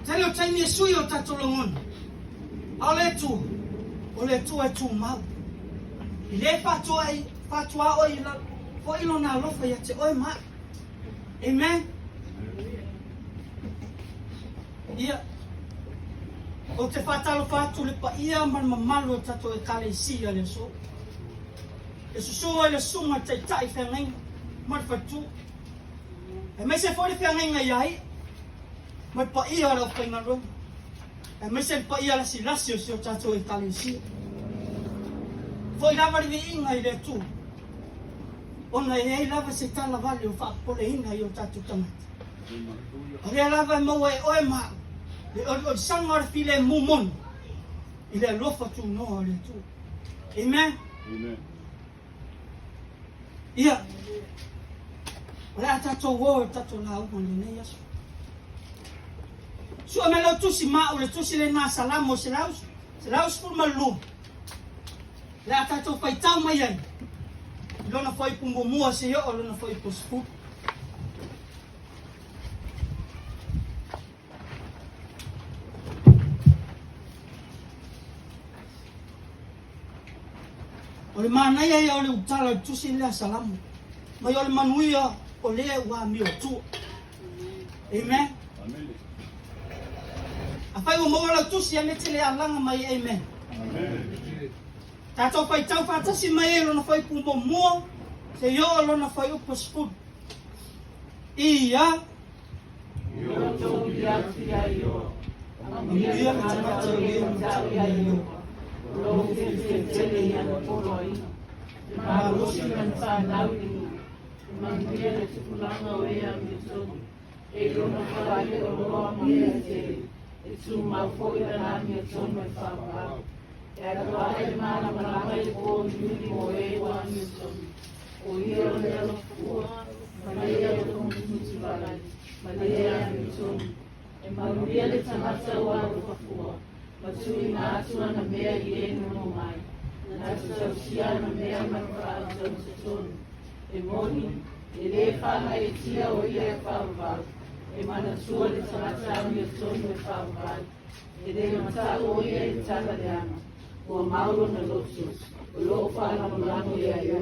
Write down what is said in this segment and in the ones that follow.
Tell you time Yesu yo tatolongon. Ale tu e tu mau. Ile fatua o ila fo ilo na lofa ya te oi ma. Amen. Ia. O te whatalo whātu le pa ia man mamalo tato e kale isia le so. E susua le sunga tai tai whengai man whatu. E me se whore whengai ngai ai. Mai pa ia rao whainga ronga. E me se pa ia lasi lasi o sio tato e kale isia. Foi lava ri inga i le tu. Ona e hei lava se tala vale o whaapole inga i o tato tamata. O rea lava e maua e oe maa. Le sangor file mumon. Il est l'offre tout non le tout. Amen. Amen. Yeah. Wala tato wo tato la o ne yaso. So me lo tu si ma o le tu si le na salamo se laus por malu. La tato fai tau mai ai. Lona foi pumbo mua se yo o lona foi pospu. O le mana ia o le utala tusi le salamu. Mai o le manuia o le ua mi o tu. Amen. Amen. A fai o mola tusi ane te le alanga mai amen. Amen. Tato fai tau fatasi mai e lona fai pumbo mua. Se yo lona fai upo spud. Ia. Yo to biatia yo. Ia le tamata ia yo. Lo que te ya no por ahí. Ma lo si pensa na ni. Man viene tu fulano o ya mi son. E lo no para que lo mi e su ma foi na mi son me fa va. Era lo ai ma na mai ko ni mo e wa mi son. O io ne lo fu. Ma ia lo mo si va. Ma ia mi son. E ma viene tamata wa lo fu. Masui na atua na mea i e no mai. Na atua sia na mea marwaa tau se tonu. E moni, e le whanga e tia o ia e whawawau. E mana sua le tangata mi o tonu e whawawau. E le mata o ia e tala le ama. Ua mauro na lotu. O loo whanga mulano ia i o.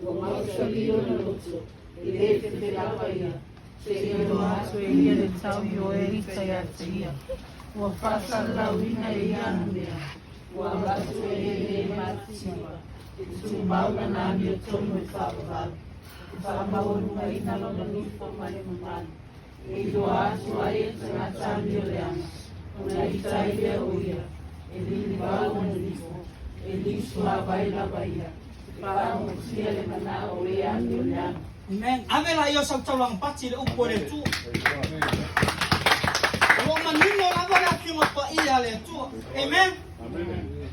Ua mauro salio na lotu. E le te te lapa ia. Se ia no aso e ia le tau i o e ita ia te ia. Ua whasa lauina e ana mea. Ua rasu e matiwa. E tu mauna na mi o tonu e whawawau. E whamaurunga ina lona lufa mai mamani. E ilo asu a e tangata mi o le ana. Una ita ia o ia. E lili wau na lifo. E lisu a vaila vaia. E whao sia le mana o e ani o le ana. Amen. Avela yo sa taulang pati le upo le tu. O manino avela ki mo pa ia le tu. Amen. Amen.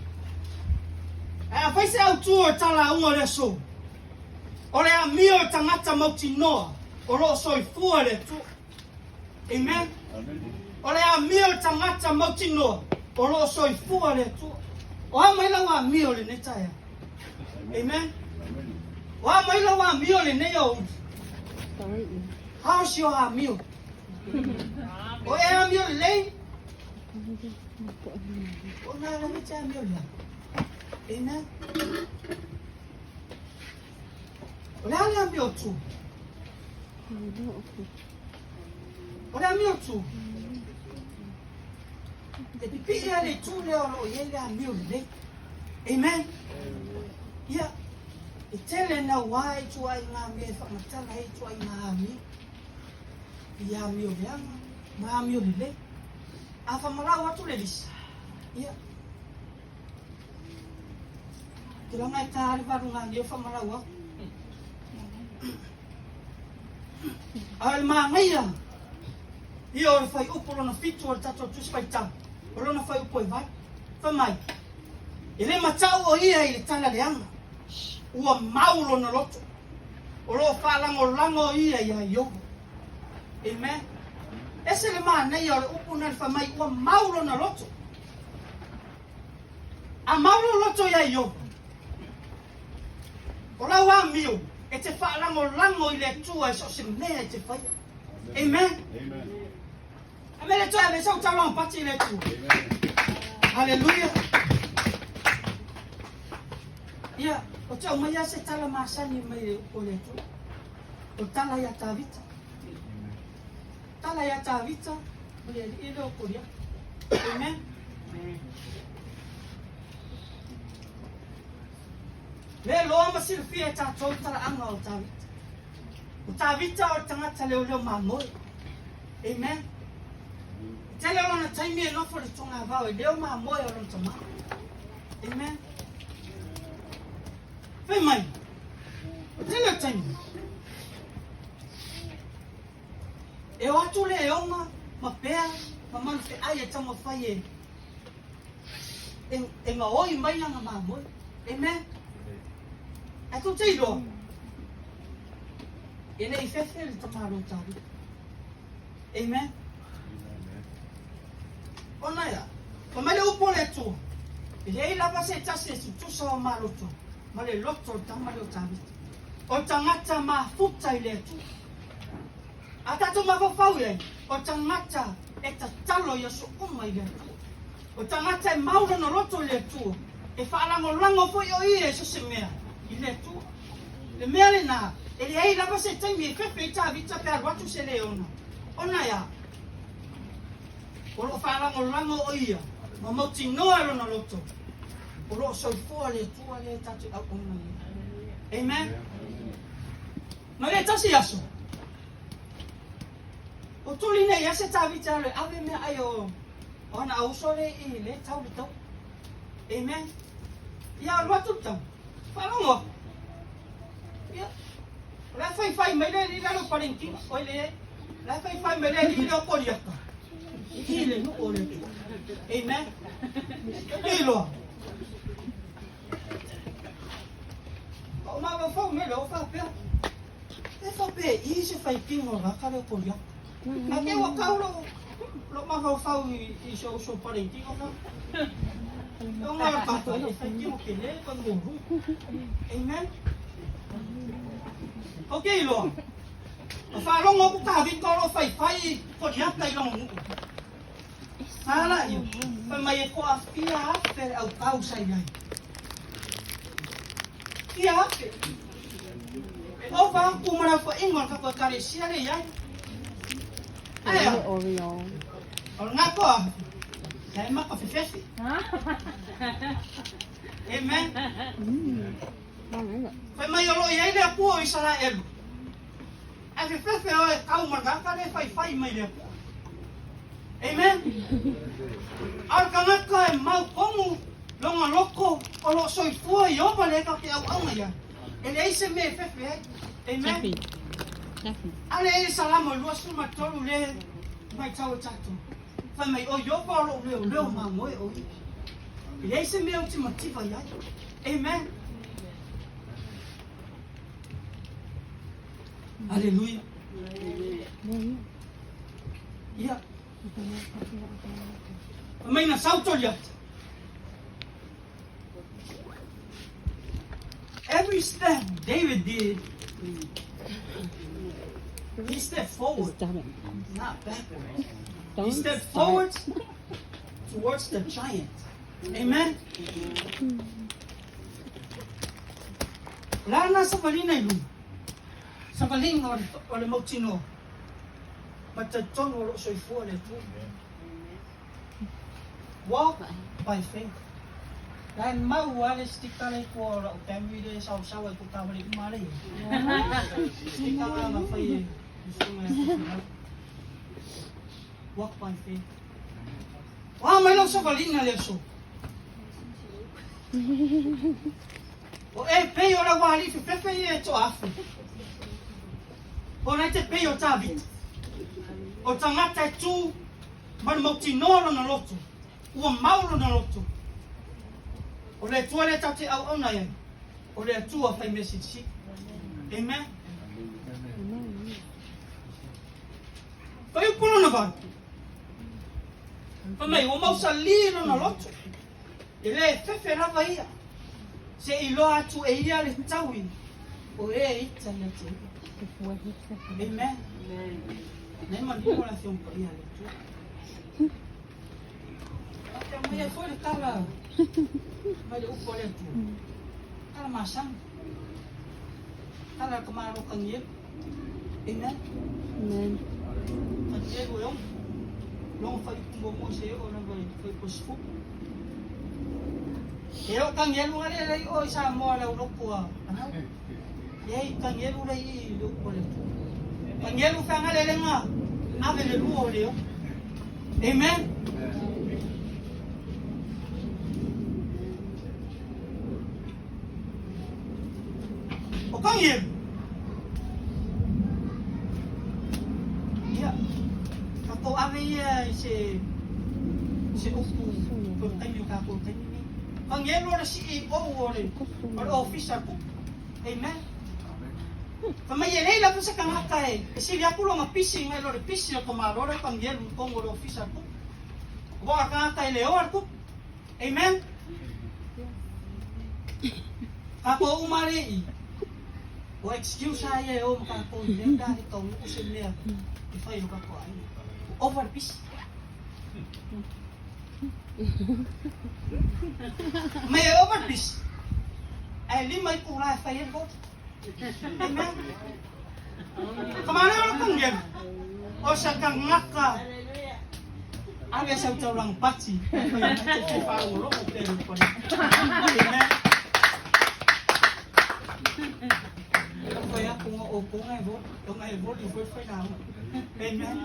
A fai se au tu tala unga le so. O le amio tangata mauti noa. O lo soi fua le tu. Amen. Amen. O le amio tangata mauti noa. O lo soi fua le tu. O ha mai la wa amio le netaya. Amen. O ha mai la wa amio le ne yo. How's your amio? O e amio le? O na la meta amio le. Amen. O le amio tu. O le amio tu. E pipi ia le tu le o ye le amio le. Amen. Yeah. E tele na wai tu ai ngā mea whamatala hei tu ai ngā mi. Ia mi o leanga, ngā mi o le. A whamarau atu le lisi. Ia. Te ranga e tāre waru ngā mi o whamarau atu. A le mā ngaia. Ia o le whai upo lona fitu o le tato tusi whai tau. O lona whai upo e vai. Whamai. E le matau o ia i le tala leanga. Ua maulo na loto. O lo whalango lango ia ia iogo. Amen. Ese le maa nei o le upu na le whamai ua maulo na loto. A maulo loto ia iogo. O la wa mio. E te whalango lango i le tua e so se mea e te whaia. Amen. Amen. Ame le toa le sau talo pati le tu. Haleluya. Ia, o tau mai se tala masani mai o le tu. O tala ya tavita. Tala ya tavita. O le ilo kuria. Amen. Le loa masilfia ta tau tala anga o tavita. O tavita o tangata leo mamoi. Amen. Tele ona taimi no for tonga vao leo mamoi o lon tama. Amen. Fai mai. O tele taimi. E watu le onga ma pea ma man fe ai tama fai e. E ma oi mai nga mamoi. Amen. A tu te do. Ele i fefe le tamaro tavi. Amen. Ona ya. Kamale upo le tu. Ele i lava se tase su tu sa maro tu. Male loto tamaro tavi. O tangata ma futa ile tu. Ata tu ma fau ye. O tangata e ta talo ya su uma ile tu. O tangata e mauro no loto ile tu. E whaalango lango po yo i e se mea. Ile tu. Le mea le na. Ele ei lava se taimi e fefe i ta vita pe watu se le ona. Ona ya. O lo whaalango lango o ia. Ma mauti noa rona loto. O lo soifua le tua le tatu au ona ia. Amen. Ma le tasi aso. O tuli nei ase ta vita le ave me ai o. Ona au sole i le tau le tau. Amen. Ia watu tau. Whalango. Ia. La fai mai le lo parenki. Oi le. La fai mai le lo poriaka. Ile no ole. Amen. Ilo. O ma va fa me lo fa pe. E fa pe I se fai pingo la ka le poriaka. Ma ke wa ka lo ma va fa I so parenki ko fa. O ma ka fa fai pingo ke le ko ru. Amen. Okay lo. Fa lo ngo ta vi ko lo fai ko ya tai lo ngo. Hala yo. Fa mai ko afia fer au causa ai. Ia. O fa ku mara fa ingon ka ko kare sia le ya. Ai. O nga ko. Dai ma ko fefe. Amen. Fai mai o ia le po I sala e. A fefe o kau marga ka le fai mai le. Amen. Ar kanaka e mau kongu longa loko o lo soifua I opa le ka ke au ia. Ele ai se me fefe. Amen. Ale e salamo lua suma tolu le mai tau tatu. Fai mai o yopa lo leo mamoi o I. Ele ai se me o timativa ia. Amen. Hallelujah. Yeah. May nasauto yet. Every step David did, he stepped forward, not backward. He stepped forward towards the giant. Amen. Lana sa balina ilu. Sa baling o le mautino. Mataton o lo soifua le tu. Walk by faith. Dahil mauwali stika le ko o temwi le sausawa ko kamali kumali. Stika nga mafay. Walk by faith. Wah, may lang sa baling na leso. O pe o la wali fefe e to afu. O na te pe o tavi. O tangata tu man motinoro na loto. O mauro na loto. O le tua le tate au ona ia. O le tua fai message si. Amen. Fai upono na ba. Famai o mau salino na loto. Ele fefe rava ia. Se ilo atu e ia le tawi. O e ita le tu. Amen. Nem mandou oração para ele. Kaya foi kala. May upo le tu. Kala masang. Kala kamaro kang yel. Amen. Amen. At yelo yung. Long fay kumbo mo siya o nang fay puspo. Pero kang yelo nga rin o isa mo alaw ko ano? Yay kang yelo rin upo le tu. Kang yelo ka nga rin nga. Ave le luo le. Amen. O kang yelo. Ako ami si upo pertanyaan kako kanini. Kang yelo na CEO or officer po. Amen. Kamayelay lang sa kangakay. Kasi liya ko lang mapising may lori pising na tumaro na kang yelo kong or officer po. Baka kangakay leor po. Amen. Kako umari. O excuse saya o makako nenda ito usin niya. Ifay ko ako ay overpiece. May overpiece. Ay limay kulay fire ko. Amen. Kamana ang pangyam? O sa kang ngaka. Aga sa tawang patsi. Amen. Kaya kung upo nga ibo, yung nga ibo, yung fay na ako. Amen.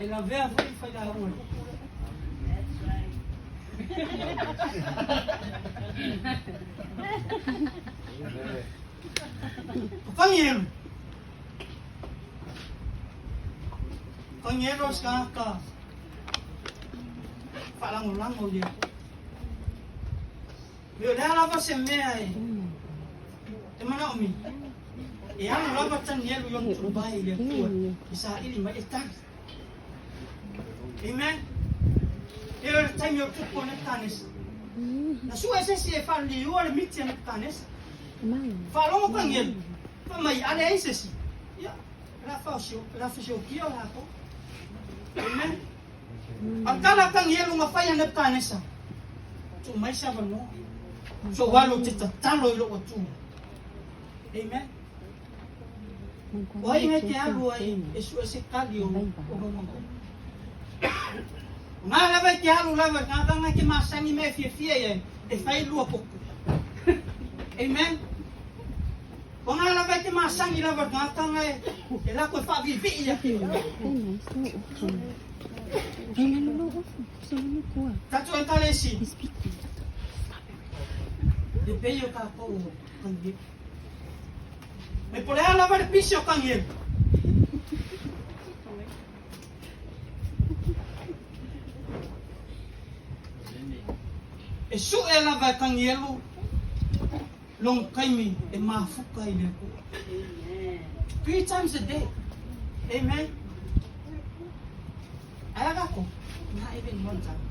I love you, fay na ako. Pangil. Pangilos ka. Palang-ulang mo diya. Biodala pa si May. Mana umi? Yang labat tan yelu yang terbaik dia kuat. Bisa ini maitan. Amen. Dia time yo tu pon tanis. Na suwe se se fan di yo le mitien tanis. Falo mo pangel. Pa mai ale ese si. Ya. La fasio kio la ko. Amen. Akala kang yelu ngafaya na tanis. Tu mai sa ba no. So walo tita talo lo tu. Amen. Why nga tiya luay isu esikali o mga. Nga labay tiya lu labay nga nga kimasani me fie yan e fay lu po. Amen. Kung nga labay kimasani labay nga nga ela ko fa vivi ya. Tato ang talesi. De peyo ka po kangi. Me pone a lavar piso kang yel. Esu elava kang yelo. Long kaimi e mafuka ile ko. 3 times a day. Amen. Alaga ko. Na even one time.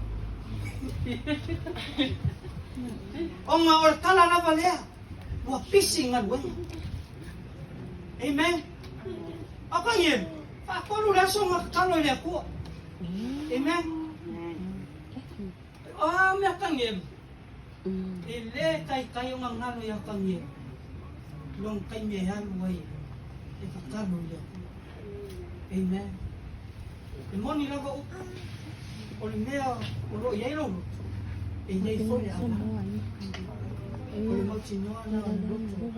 O nga or kala na balea. Wa pising nga buwan. Amen. Apa yun? Ako lula so makakalo niya ko. Amen. May kang yun. Ile kay kayo ng nalo yung kang yun. Long kay may halway. Ikakalo niya ko. Amen. Imo nila ba upo? O niya, ulo yelo. Inyay po niya ako. O magsinuwa na ang luto.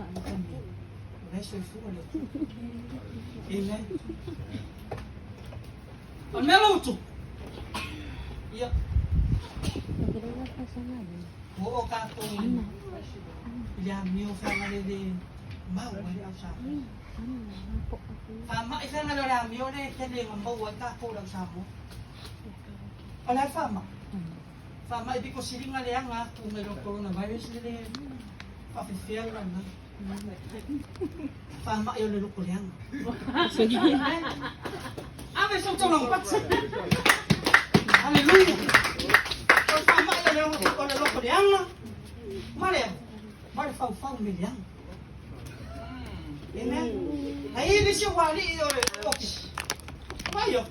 Eso es full. Amen. Al menos tú. Ya. Oo ka to. Ya miyo fa nga de mau ay sa. Fama isa nga lora miyo de tele mambawa ka ko lang sa mo. Ala fama. Fama ibig ko siling nga liang nga kung mayroong coronavirus nila. Pa-fail lang na. Fama yun lalo ko liang. Sige. Ame sa tulong patsa. Hallelujah. Kung fama yun lalo ko liang. Mare, fau mi liang. Amen. Ay, ini siya wali yun. Okay. Mayo.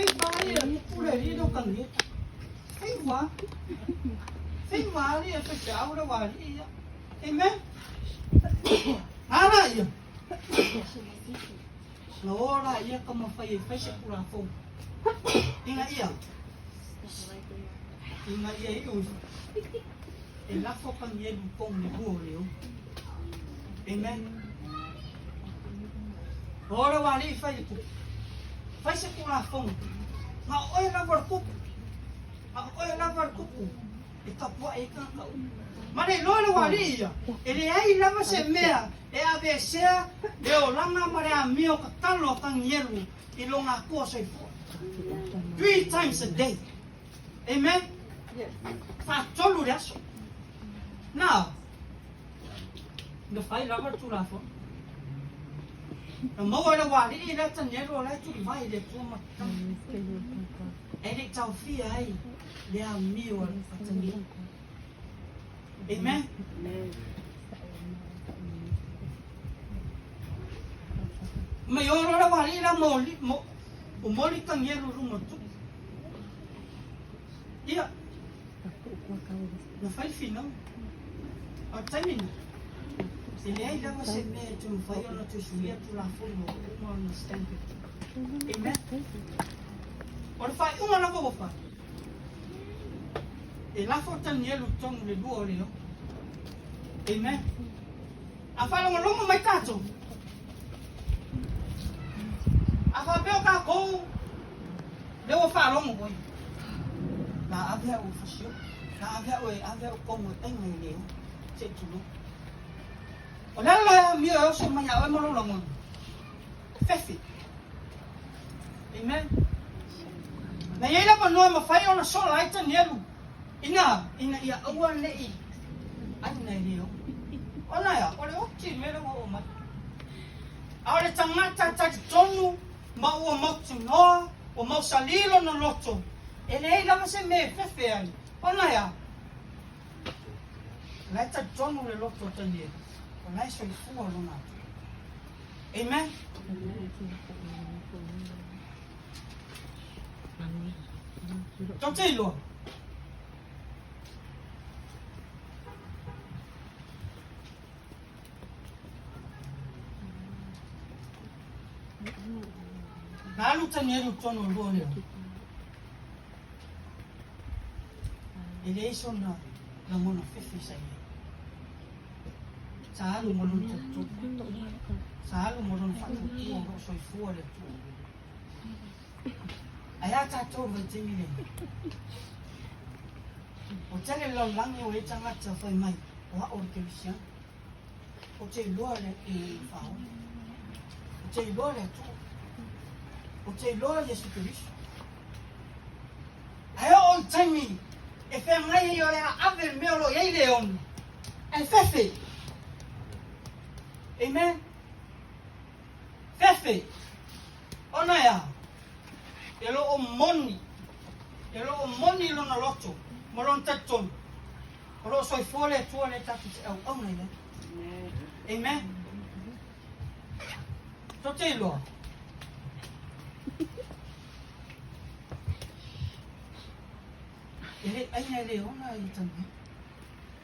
favor ia pura ri do kan ni favor ia fa aura wali ia amen ala ia ora ia kama fai se pura fo inga ia iu e la fo kan ia du pong ni buo leo amen ora wali fai se pura fo ma oi la por ku e kapua e ka ka mare lolo wali ia ele ai lava se mea e ave sea e o langa mare a mio ka talo kan yeru i longa ko se fo 3 times a day amen fa tolu raso now the fai lava tu la fo no mo wala wali ila tan yeru la tu vai de tu ma ele tau fi ai le a mio atani amen ma yo ora wali la moli kan yeru rumo tu ia na fai final a timing se le ai la se me tu fai ona tu suia tu la fono no understand amen ora fai una na ko fa e la forta nielu tong le duo leo amen a fala mo lomo mai tato a fa beo ka ko le o fa lomo boy na avea o fasio na avea o como tengo leo se tu no o la mi o so mai a mo lomo fefi amen na yela pa no ma fai ona so lai ta nielu ina ia awan le I ana leo ona ya ole o ti mero o ma ahora tangata ta tonu ma o mo tino o mo salilo no loto ele la se me fefe ai ona ya la ta tonu le loto tani ona so fu o no amen Totelo Nalu tanielu tono lole. Ele isso na mona fefe sai. Salu molon tutto. Salu molon fatu tuo soi fuori tu. Aya ta to ventimi. O tele lo langi o eta ngata fai mai. Wa o ke sia. O te lole e fa. O te lole tu. O te loa Yesu Cristo. Ai o taimi e fe mai o le ave me lo ye leon. E fefe. Amen. Fefe. Ona ya. Elo o moni. Elo o moni lo na loto. Molon taton. Oro soi fole tu le tatu au ona ya. Amen. Totelo. Ele aina ele ona I tani.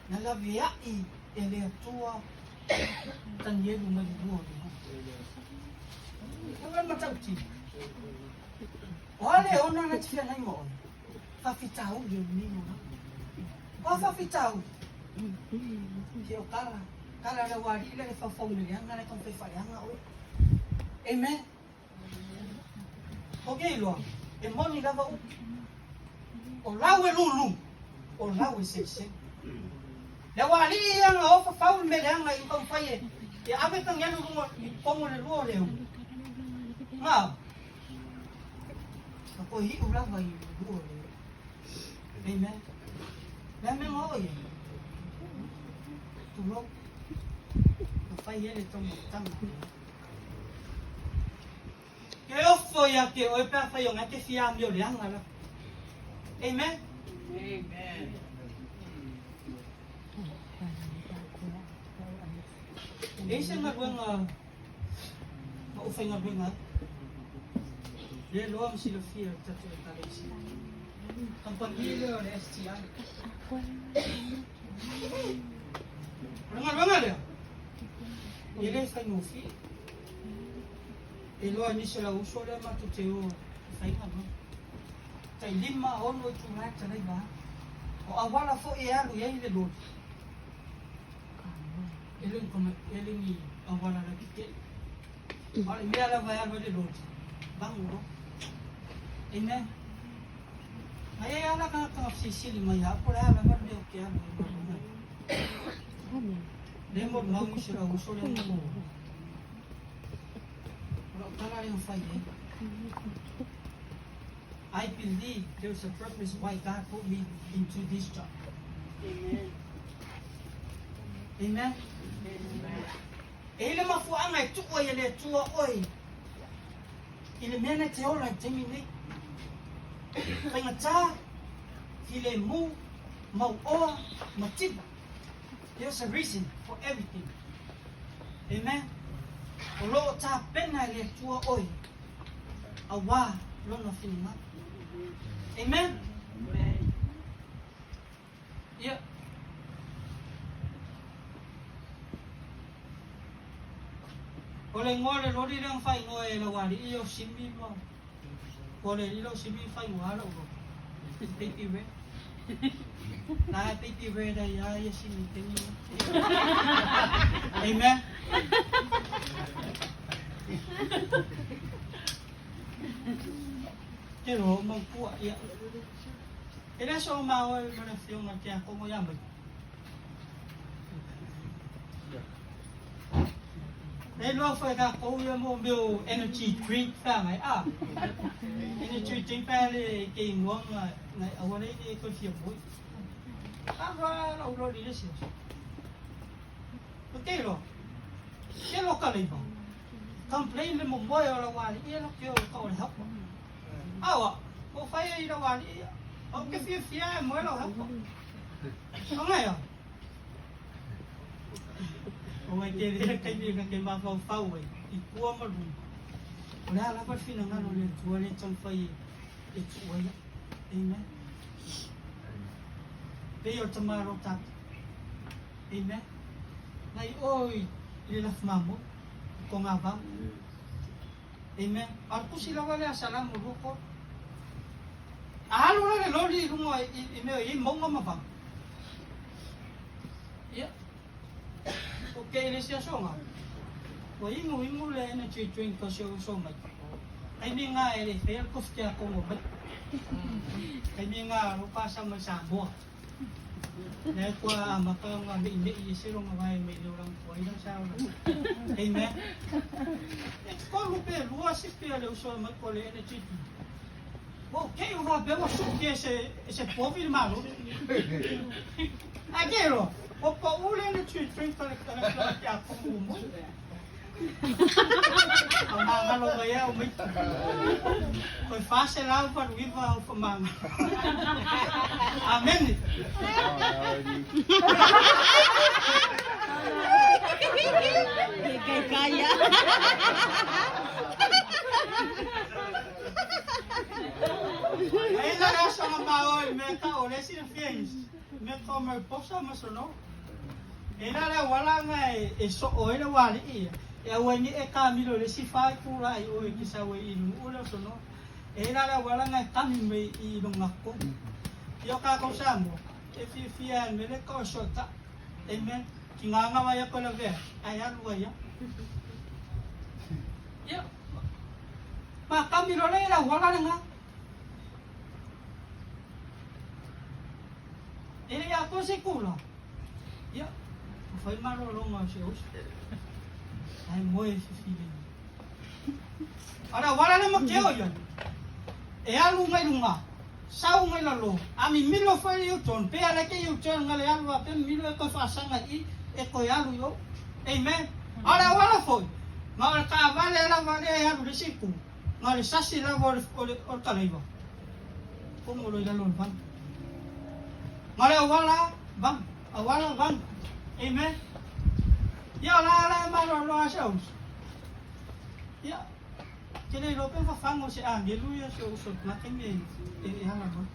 Na la via I ele tua tani ele mai duo ni. Ela matauti. Ole ona na tia nai mo. Fa fitau de ni mo. Fa fitau. Ke o kala la wari le fa fo me anga na kon fe fa anga o. Amen. Okay lo. E moni lava o o lawe lulu o lawe sese le wali yang o fa fa me le anga I kon fa ye e ave kan ya lu I pongo le luo le ma ko hi u lava I luo le amen le me mo ye tu lo ko fa ye le tomo tanga ke ofo ya ke o pa fa yo ngate fia mio le anga la amen. Amen. Isa nga buwang maufay nga buwang Dia luang sila fear tato kalisi. Ang pagdilo na STI. Bangal ya. Ile fai mo fi. Ilo ni sila usola matuteo fai ano. Tai lima ono tu na tsanai ba. O awala fo e alu ya ile do. Ele ni awala na kite. Ala mi ala vai alu de do. Bango. Ina. Ay ala ka sisili maya por ala mar de o que ano. Demo mau sila usola mo. I believe there's a purpose why God put me into this job. Amen. Amen. Ele mafuanga tuwa yele tuwa oi. Ile mena te ora temi ni. Kaya ta ile mu mau oa matiba. There's a reason for everything. Amen. Olo ta pena le tua oi. Awa lo no finima. Amen. Yeah. Ole ngore lo ri rang fai ngoe lo wari io simbi mo. Ole ilo simbi fai wala lo. Tiki we. Na tiki we da ya ya simbi tini. Amen. Pero magpuwa ya. Ila so mawal mo na film at ya ko mo yan. Lo fa ka ko ya mo bio energy drink fa ngai energy drink fa le ke mo ngai awale ni ko fi mo. Ava lo di si. Okay lo. Ke lo ka le ba. Complain le mo boy ora wali ia lo ke ko help. Awa, o fai ai lo wali. O ke fi mo lo help. O ngai ya. O ngai ke dia kai ni ke ma fa we. I ku ma lu. Ora la pa fina ngalo le tu le chang fai. E tu ya. Amen. Pe yo tomorrow tap. Amen. Nai oi, ile la fmamo. Ko nga ba? Amen. Aku sila wala salam mo ko. Alo na lo di mo i mo ma ba. Ya. Okay, ile siya so nga. Ko imo le na drink ko siya so ma. Ay ni nga ile fail ko siya ko mo ba. Ay ni nga ro pa sa masabo. Dahil ko makang hindi isiro mga may lurang po ilang sa Amen. It's called pe luas pe le uso magkole energy. Okay, uma bela suque esse povo irmão. Agero, o Paulo energy drink para que a como. Ang mga logaya umay. Koy fase lang para wiva o mama. Amen. Kaya. Ay na sa mga bawal meta ole sila fies. Meta may posa masono. Ina wala nga so oil wali iya. Ya wenye kamilo le sifai pura ai o kisa we inu ulo sono era wala nga kami me inu ngako yo ka ko sambo if you fear me le ko shota amen kinganga waya ko lave ayan waya yo ma kamilo le era wala nga ele ya ko se kulo yo foi malo lo nga se ay mo ese feeling. Ora wala na makeo yon. E alu ngai lunga. Sau ngai lalo. Ami milo fa yo ton pe ala ke yo ton ngale alu pe milo ko fa sanga I e ko alu yo. Amen. Ora wala foi. Ma ka vale la vale alu de siku. Ngale sasi la vol o talaiba. Como lo lalo ban. Ngale wala bang. Awala bang. Amen. Ya la malo lo hacemos. Ya. Kele lo pe fango se haleluya se uso na kemi hala mo.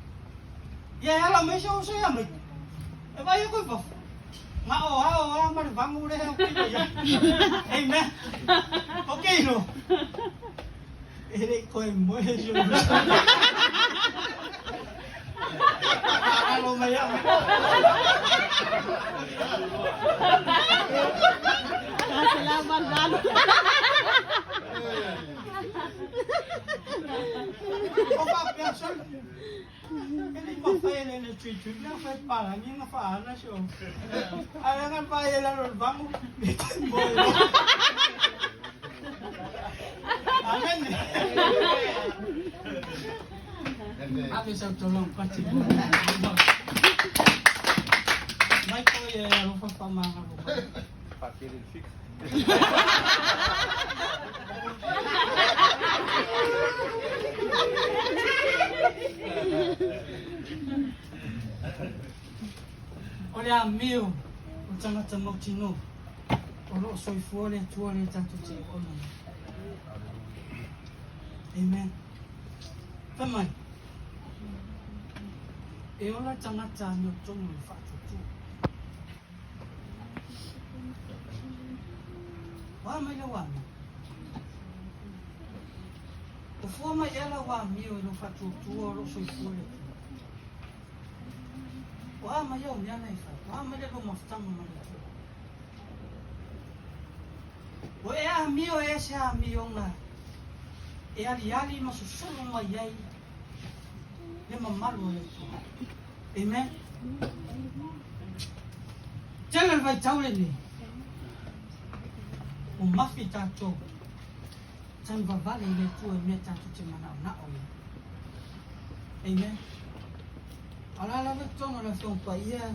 Ya hala me se uso ya me. E vai ko fa. Ma o ma fango re ha ko ya. Amen. Okay no. Ere ko e mo e yo. Kalau maya. Salamat lalo. Opa, person. Hindi ko kaya na na-tweet na kahit parang yung napaala siya. Alangan pa yan lang ron bang bitin mo. Amen. Ate sa tulong pati mo. May ko yung pamama ko. Pakirin fix. Olha meu, o tanga tanga tino. Olo soi fuole tuole tanto te ono. Amen. Tamai. E ola tanga tanga tongo fatu tu. Wa mai la wa. O forma ela wa meu no fatu tu olo soi fuole. Wa mai o nyana ifa. Wa mai le mostang mai. O e a mio e se a mio nga. E ali ma susulu mai ai. Le mamalu e tu. Amen. Jangan vai tahu ni. O mafi tato. San va vale le tu e me tato te mana na o. Amen. Ala la vetona la fion pa ia.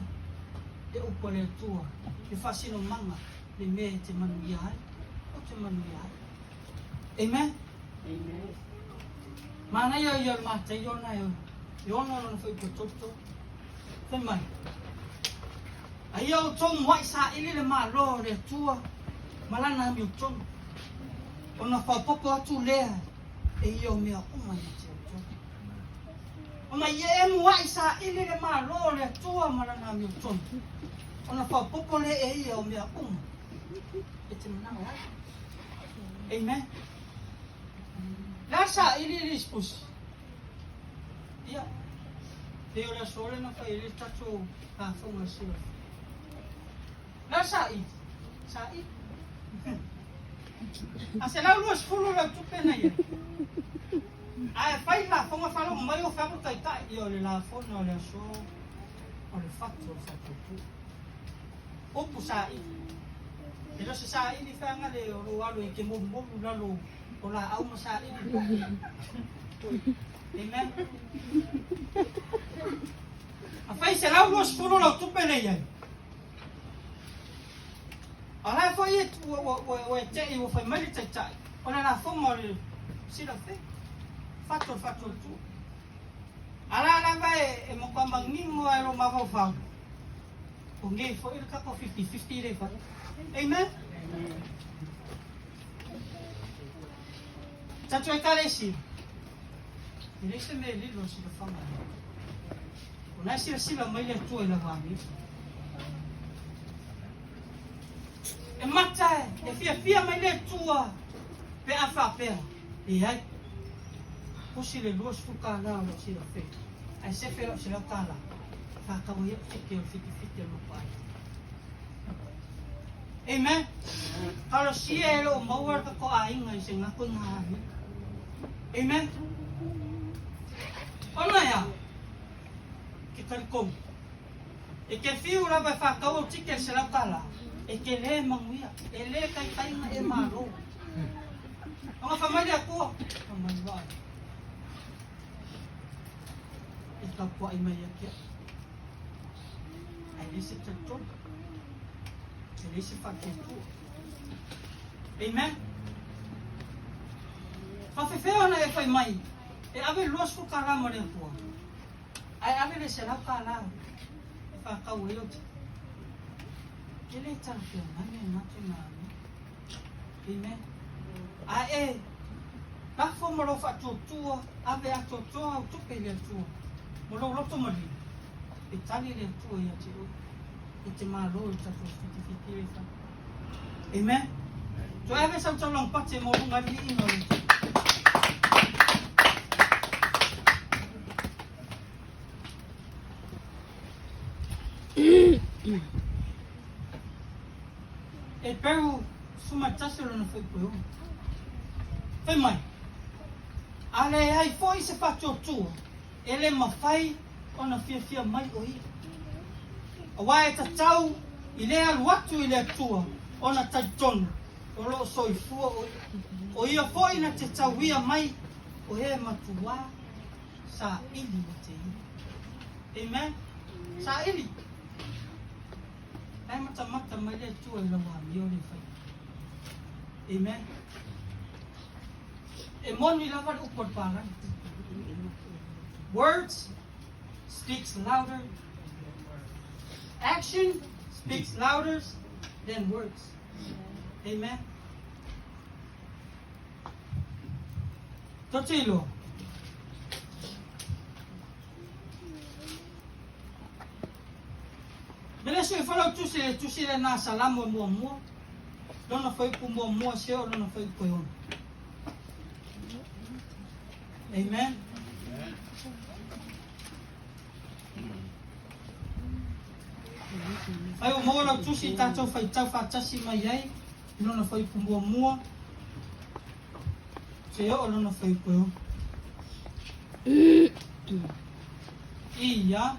E o pole tua. E fasino manga. Le me te manu ia. O te manu ia. Amen. Amen. Mana yo mata yo na yo. Yo no foi por toto. Temai. Ayo tom wai sa ili le ma lo le tua. Malana mi tom. Ona fa popo atu le. E yo me o mai te tom. Ona ye em wai sa ili le ma lo le tua malana mi tom. Ona fa popo le e yo me o. E te mana wai. Amen. Lasa ili lispus. Ya. Teo la sole na fa ili tato ka fonga sila. Lasa I. Sa I. Asela lu sfulu la tupe na ye. Ai fai la fonga fa lo mai o fa ko tai tai yo le la fonga le so. O le fatto tu. Opu sa I. Pero se sa I di fa nga le o alu I ke mo la lo. Ola au masa ini. Amen. Afai se lau los puro lo tu pene ye. Ala foi et o te I o foi mali tai tai. Ona na fo mo sila fe. Fatto tu. Ala vai e mo kwambang ningo ai lo ma fa. O ngai foi il capo 50-50 le fa. Amen. Tato e kalesi. Ele se me lilo si la fama. Ona sila mai le tu e la wami. E mata e fia mai le tua. Pe afa pe. E ai. Posi le luas fuka la lo si la fe. Ai se fe si la tala. Fa ka wo ye ke fiti lo pai. Amen. Kalau siya lo mawar ka ko aing ay sing ako na. Amen. Ona ya. Kita kom. E ke fiu la ba fa ka o tikel se la kala. E ke le manguia. E le kai na e maro. Ang familia ko. Ang ba. Ito po ay mayakya. Ay lisip sa to. Lisip pa kento. Amen. Fafefeo na e fai mai. E ave los fu kala mo le po. Ai ave le sela kala. E fa ka wo yo. Kele tan fe mane na te na. Amen. A e La fo mo lo fa tua ave a tua tu pe le tua. Mo lo roto mo li. E tali le tua ia te o. E te malo ta to fiti fa. Amen. So ave sa tolong pate mo lunga li ino. E peru suma tasero na foi po. Foi mai. Ale ai foi se fato tu. Ele mafai ona fia mai o i. Awa e tau i le alu atu i le tua ona taitonu. O lo soifua o ia foi na te tauia mai o he matua sa ili o te i. Amen. Sa ili. Ai mata mai le tua i lawa mi o le fai. Amen. E moni lava upor paran. Words speaks louder. Action speaks louder than words. Amen. Totilo. Bele se fala tu se na salamo mo. Dona foi ku mo se o dona foi ku on. Amen. Ai o mola tu si tato fai tau fa tasi mai ai. Nona foi ku mua. Se o nona foi ku on. Ia.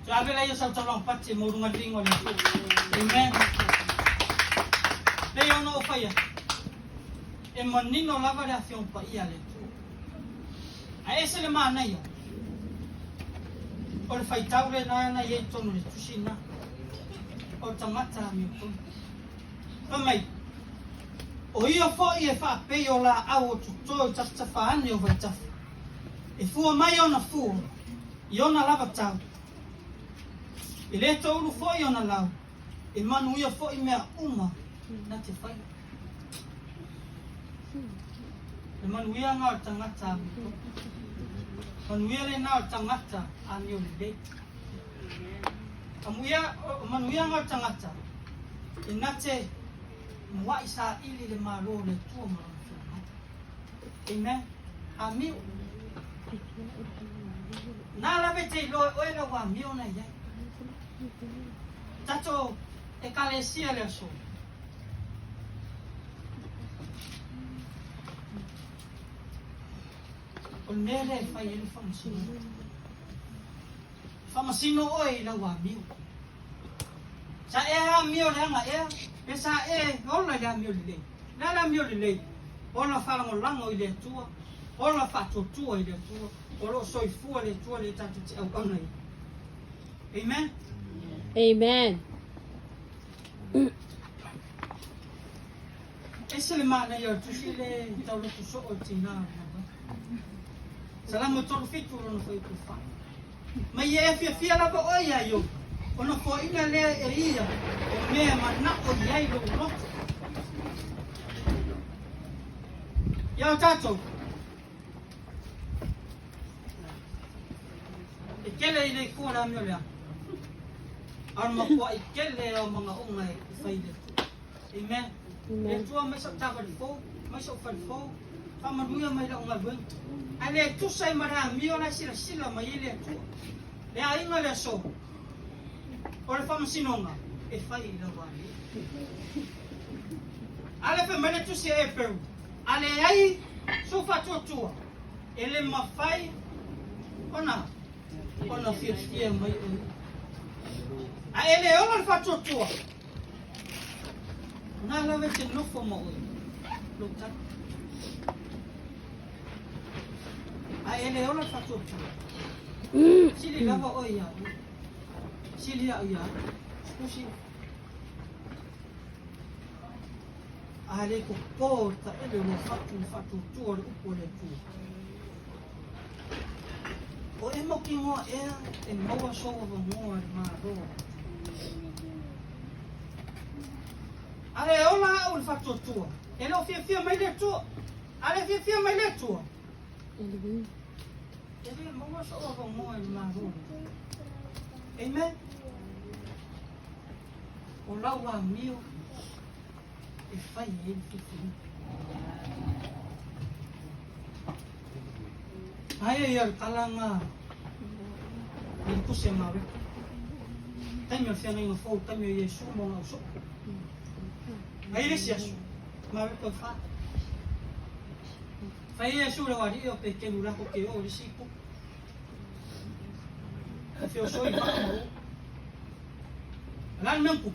Sabi la yung sa talong pati mo rungan lingo ni. Amen. Leyo no faya. E manino la variación pa ia le. A ese le mana yo. O le fai taure na ye tonu le tusina. O tamata mi ko. Mai. O ia fo ia fa pe o la au tu to tasta fa ani o vai taf. E fu mai ona fu. Iona lava tau. E le tauru foi ona lau. E manu ia foi mea uma na te whai. E manu ia ngā o tangata a miko. Manu ia le ngā o tangata a mi o le lei. Manu ia ngā o tangata. E na te mwai sa ili le maro le tua maro whina. Amen. A mi o. Nā lawe te loe oera wa mi o nei iai. Tato e kalesia le aso. O nere fai ele whamasino. Whamasino oi la wa miu. Sa e ha miu le anga e. E sa e ola le miu le lei. La la miu le lei. Ola whalango lango i le tua. Ola whato tua i le tua. Ola soifua le tua le tatu te au anai. Amen. Amen. Ese le mana yo tu sile tau le so o tina. Salamu tolu fitu no foi ku fa. Mai e fia la o ia yo. Ono fo ina le e ia. O me mana o ia i lo no. Ya tato. E kele ile ku na mi ole. Arma po ai kele o mga ungay faide. Amen. E tua mai sa tavari fo, mai sa fari fo. Famanuia mai la unga buen. Ale tu sai mara mi ona sila mai ile tu. E a inga le so. O le whamasinonga. E whai i la wani. Ale wha mene tusi e peru. Ale ai so whatua tua. E le mawhai. Ona fia mai oi. A ele ona le whatua tua. Nā lawe te nofo mo oi. Luta. A ele ona le whatua tua. Sili lava oi ia. Sili au ia. Spusi. A le ko pōta ele no whatu tua le upo le tua. O e mo ki ngoa ea, e maua soa wa ngoa le maa roa. Ale ola au le whatu tua. E lo fia mai le tua. Ale fia mai le tua. E le maua soa wa ngoa le maa roa. Amen. O lau wa mio. E whai e fifi. Ai ia talanga. Ni kuse mawe. Taimio fianga inga fau, taimio Yesu mo ngau so. Ai le siasu. Mawe ko fa. Fai Yesu le wari o pe ke lula ko ke o le siku. E fio so i fa mo. Alan menku.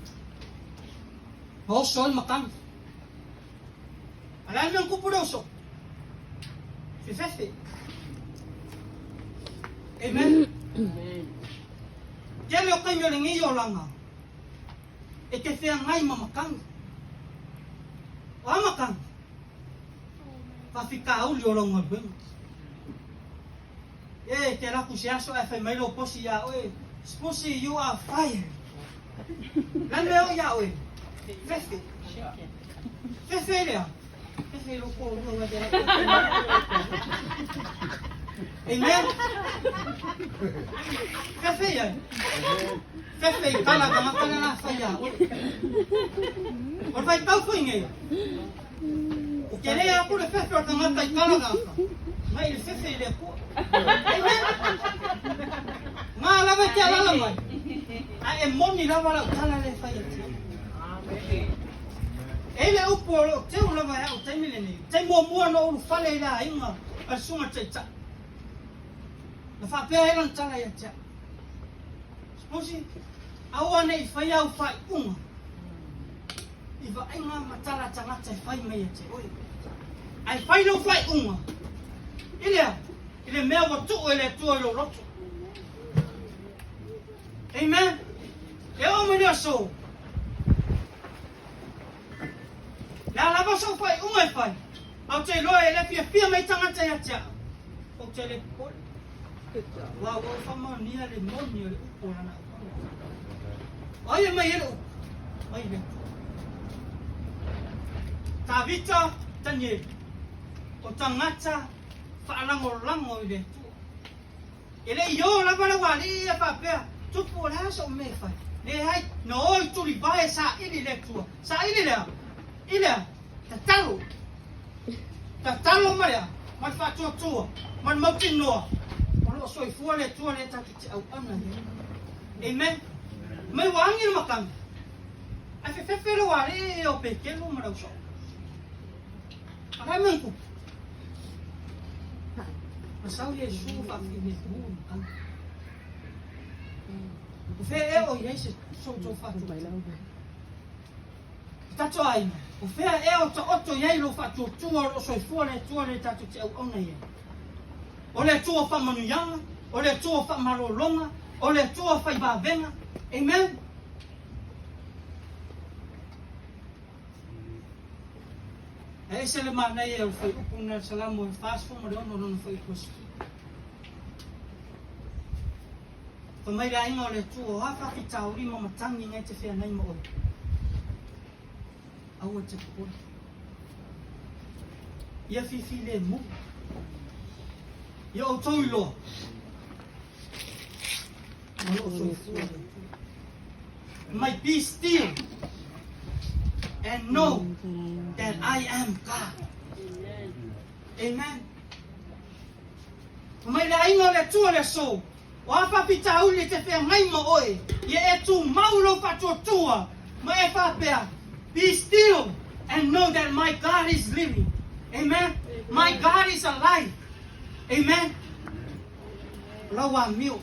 Ho so i makan. Alan menku puro so. Fefe. Amen. Kele o kaimio le ngi o langa. E ke whea ngai mamakang. O amakang. Pa whika auli o longa buenga. E te raku se aso e whai mailo posi ia oe. Sposi you are fire. Lane o ia oe. Fefe. Fefe lea. Fefe loko o lua de Amen. Fefe ia. Fefe kala kama kala na faya. O vai tau foi ngai. O kere a ko le fefe o kama tai kala ga. Mai le fefe le ko. Amen. Ma la va te ala mai. A e moni la va kala le faya. Amen. Ele o polo, te o lava o te mile ni. Te mo no o fale la inga. A sunga te ta. Na fa pe ai lan tala ya cha. Sposi awa nei fai au fai unga. Iva inga matala tanga te fai mai te oi. Ai fai no fai unga. Ile mea wa tu ele tu lo roto. Amen. E o me so. La lava so fai unga fai. Au te loe ele pia mai tanga te ya cha. O te le pol. Wa wa fama ni le moni le upo na. Ai mai ele. Ai le. Ta vita tanye. O tangata fa lango ile. Ele yo la para wali ya pa pe. Tu po la so me fai. Le hai no tu li vai sa ili le tua. Sa ili le. Ile tatalo maria man fa tua man mautinnoa ono soi fuale tua le tati au ana amen mai wangi makan a fe lo wale o pequeno mara so ara manku masau Yesu fa fini tu o fe e o Yesu so fa tu tato ai o fea e o to oto yai lo fa tu o so fu le tatu te au ona ye o le tu fa manu yanga o le tu fa malolonga o le tu fa ba venga amen e se le mana ye o foi una salamo e fast fo mo non foi cos o mai rai no le tu o ha fa ki tauri mo matangi ngai te fea nei mo au te ko ia fifi le mu ia o toilo might be still and know that I am God. Amen. Mai le ainga le tua le so Wa fa pita uli te fe ngai mo oe. Ye e tu maulo fa tua. Ma e fa pea. Be still and know that my God is living. Amen. My God is alive. Amen. Lawa mio.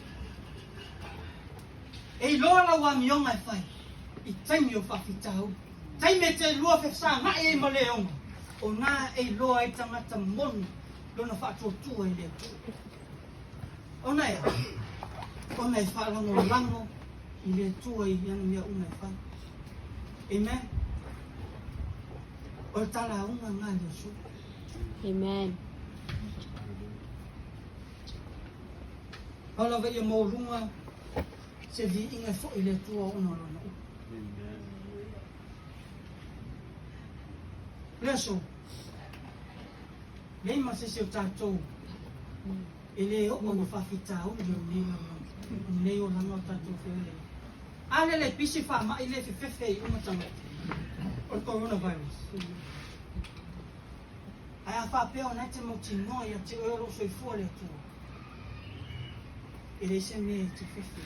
E loa lawa mio ngai fai. I taimi o fa pita uli. Taimi te lua fe sa na e mo leonga. O na e loa e tangata monu. Lona fa tua e leo. Ona e. Ona e fa lango. I le tua i yana mea una e fai. Amen. O tala unga ngā leo su. Amen. Hala ve ia maurunga se vi inga fo i le tua ona lona u. Leso. Nei ma se o tātou. E le o na whawhitau nei o langa o tātou whiole. Ale le pisi wha ma i le whiwhiwhi i umatanga. O coronavirus. Ai a whapea o nai te mauti noi a te oero so i fua le tua. E le se me te whiwhi.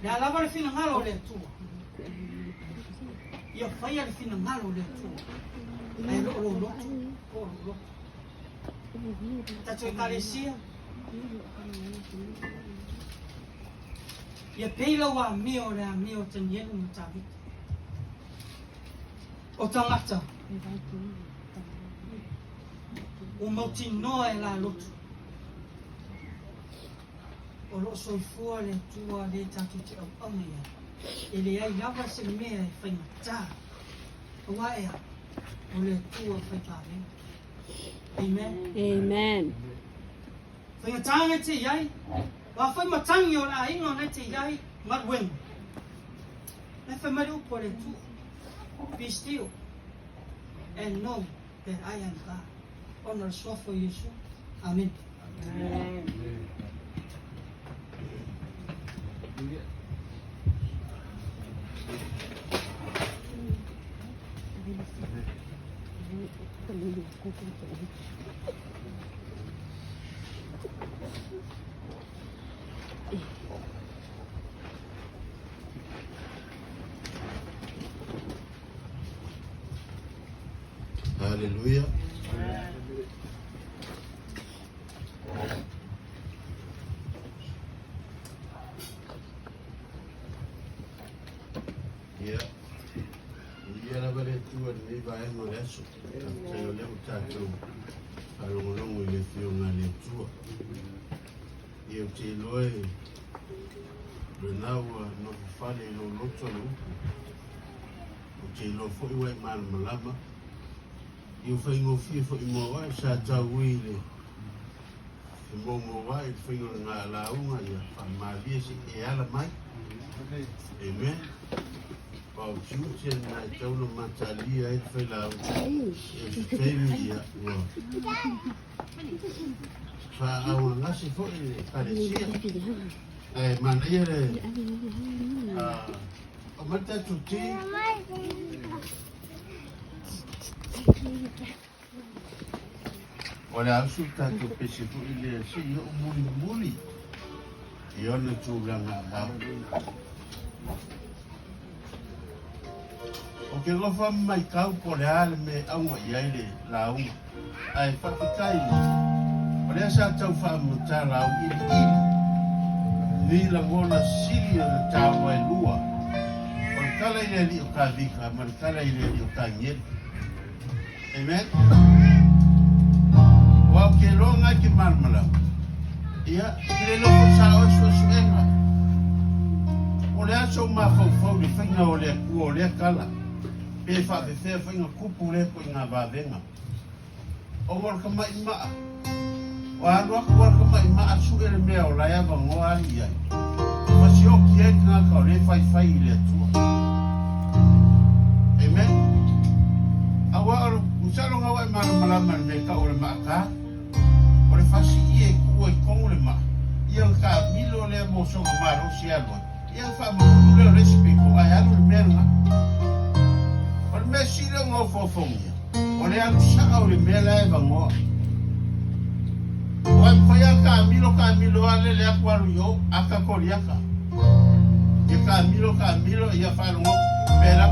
Le alawa le whina ngalo le tua. Ia whaia le whina ngalo le tua. Ai lo lotu. Tato e kalesia. Ia peila wa mio le a mio te nielu na tawita. O tangata. O mauti noa e la lotu. O lo soifua le tua le tatu te au amia. E le ai lava se mea e whaingata. O wa ea. O le tua whaipare. Amen. Amen. Whaingatanga te iai. Wa whaimatangi o la ingo ne te iai. Matwing. Ne whamari upo le tu. Be still. And know that I am God. Honor sofo Yesu. Amen. Amen. Hallelujah. Yeah. Ia vale tua ni vai no leso. Te o leu tātou. Alongolongo i le whio ngā le tua. Ia te loe. Le naua no whare lo loto le upu. O te lo fo iwe mana malama. Ia whaingo fia fo i mua wai sa tau uile. E mongo wai whaingo ngā launga ia whamālia si e ala mai. Amen. Pau tiutia nai tauna matalia e whailau. E whiteiru ia ua. Wha aua ngasi fo i paresia. E mana ia le. O mata tuti. Ora asu tātou pese fu i le si o muli. I ona tūranga au. O ke lofa mai kau po le ale me aunga i aile la aunga. Ai whakikai. O lea sa tau whaamata la au ili. Ni la ngona siri o na tāu ai lua. O le kala i le li o ka vika, ma le kala i le li o ka ngeri. Amen. Wau ke longa ki marmala. Ia, ke loko sa osu enga. O le aso mawhau ni whainga o le kua o le kala. Pe whawhewhea whainga kupu le ko i ngā wāwenga. O warka mai maa. O anuaka warka mai maa su ere mea o lai awa ngoa ali ai. Masi o ki e ngā kau le whai i le tua. Amen. Awa aro, usalo ngā wai marmalama me ka o le maa o le fasi i e kua i kongo le maa. Ia ka milo le mo songa maro si alua. Ia wha maunu leo recipe ko ai alu le mea nga. O le mea si leo ngā fofongia. O le alu saa o le mea la e vangoa. Oi faya Camilo ale le akwaru yo akakoriaka. Ye Camilo ya farongo pera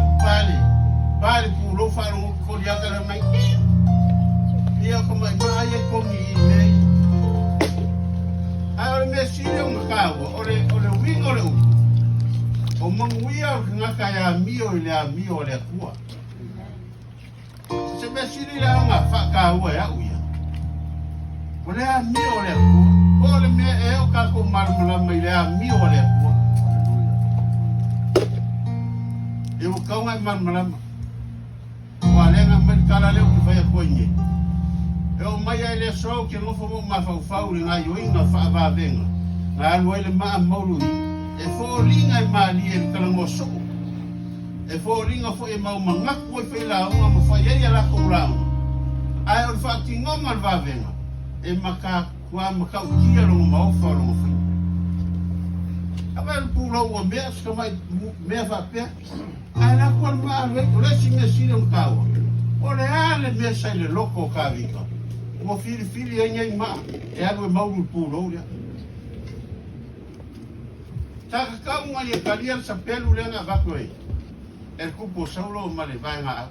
pale puro farongo koriaka na mai. Ia ko mai ko mi nei. Ai me sile un kawo ore wingo le. O manguia ngaka ya mio le kua. Se me sile la nga fa kawo ya uya. Ole a mio le kua. Ole me e o ka ko marmula mai le a mio le kua. E o ka ngai marmula. Wa le nga mai kala le ku fa ko nye. E o mai ai le so ke no fo ma fa uri nga yo inga fa va venga. Nga lo ele ma maulu. E fo linga i mali e kalango so. E fo linga fo e mau mangaku e whaila unga ma whai la kourau. Ai o wha ki ngonga va venga. E maka kua makau kia rongo maofa rongo whi. Awa e pūrau o mea, ska mai mea whapea. Ai la kua maa reko, le si mea sire mkaua. O le ale mea sai le loko o ka vika. Mo fili e ngai maa, e anu e mauru pūrau rea. Taka kaunga i e kalia sa pelu lenga vakoe. E kupo saulo ma le vai ngā.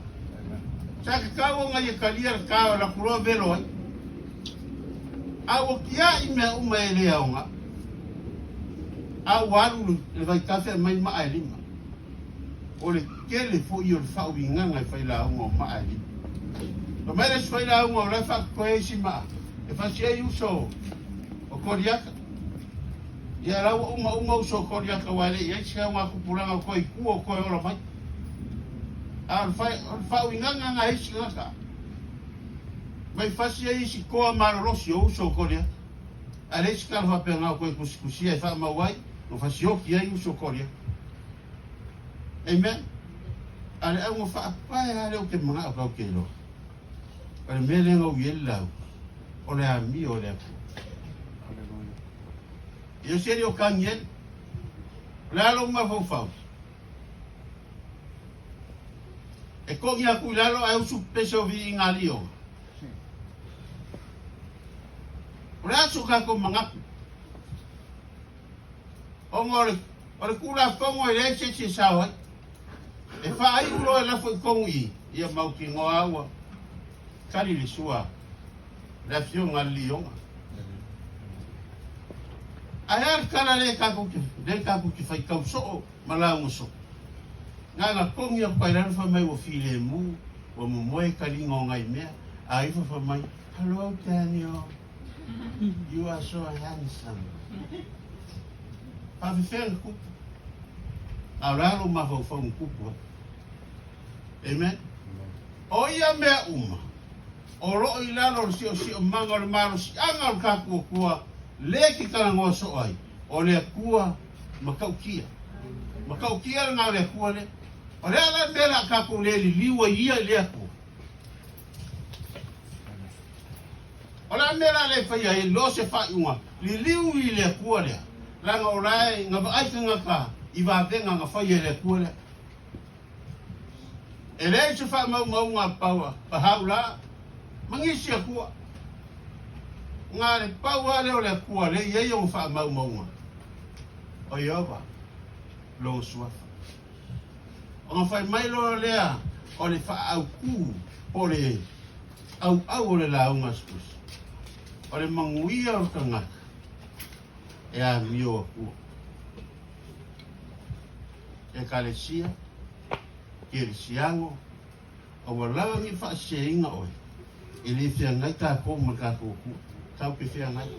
Taka kaunga i e kalia kao la kuro velo ai. Awa kia i mea uma e lea onga. Awa alu le vai kafe mai maa e lima. O le kele fo i o le whau i nganga i whaila onga o maa e lima. No mere si whaila onga o le whako e si maa. E whasi e uso o koriaka. Ia rau uma uso koriaka wale. Ia isi hau ngā kupuranga koe kua koe ora mai. A whau i nganga ngā isi ngaka. Mai fasi ai si koa marorosi o uso korea. A reisi kala whapea ngā koe kusikusia e wha mawai. No fasi oki ai uso korea. Amen. A le au ngā whaapae a leo ke mga au kau ke lo. A le mele ngau i elau. O le a mi o le aku. Ia seri o kangien. Le alo mga whau. E kongi aku i lalo a usu peso vi i ngā lio. Ora suka ko mangaku. Ongore kula kongo e leche se sawa. E fa ai ulo la fo kongo i. Ia mau ki ngoa awa. Kali le sua. La fio ngali yonga. Ayar kala le kaku ki fai kau so malango so. Nga kongi a pai lan fa mai o file mu. O mo moe kali ngonga i mea. Ai fa mai. Hello Daniel. You are so handsome. Pavi feng kupu. Auraro ma fau kupu. Amen. O ia mea uma. O roo i lalo si o manga o le maro si anga o kaku o kua. Leki kalangoa so ai. O lea kua makau kia. Makau kia ngā lea kua le. O lea la mea kaku le li liwa ia lea kua. Ola mera le fai ai lo se fai uma li liu i le kua le langa orai nga ai nga ka i va venga nga fai le kua le ele se fa mau nga paua pa haula mangisi a kua nga le paua le kua le ye yo fa mau nga o yova lo sua o fai mai lo le o le fa au ku o le au le la unga spus. O le manguia o kangaka. E a mio a kua. E kalesia. Ke le siango. O walawa ni wha se inga oi. E le whia ngai kako ma kako kua. Tau ke whia ngai.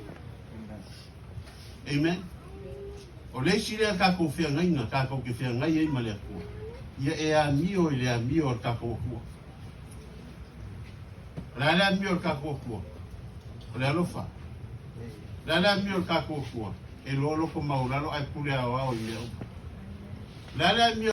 Amen. O le si lea kako whia ngai nga kako ke whia ngai e ma lea kua. Ia e a mio i le a mio o kako kua. La a mio o kako kua. Le alofa. La mi o kako kua. E lo ko mauralo ai pule a o le. La mi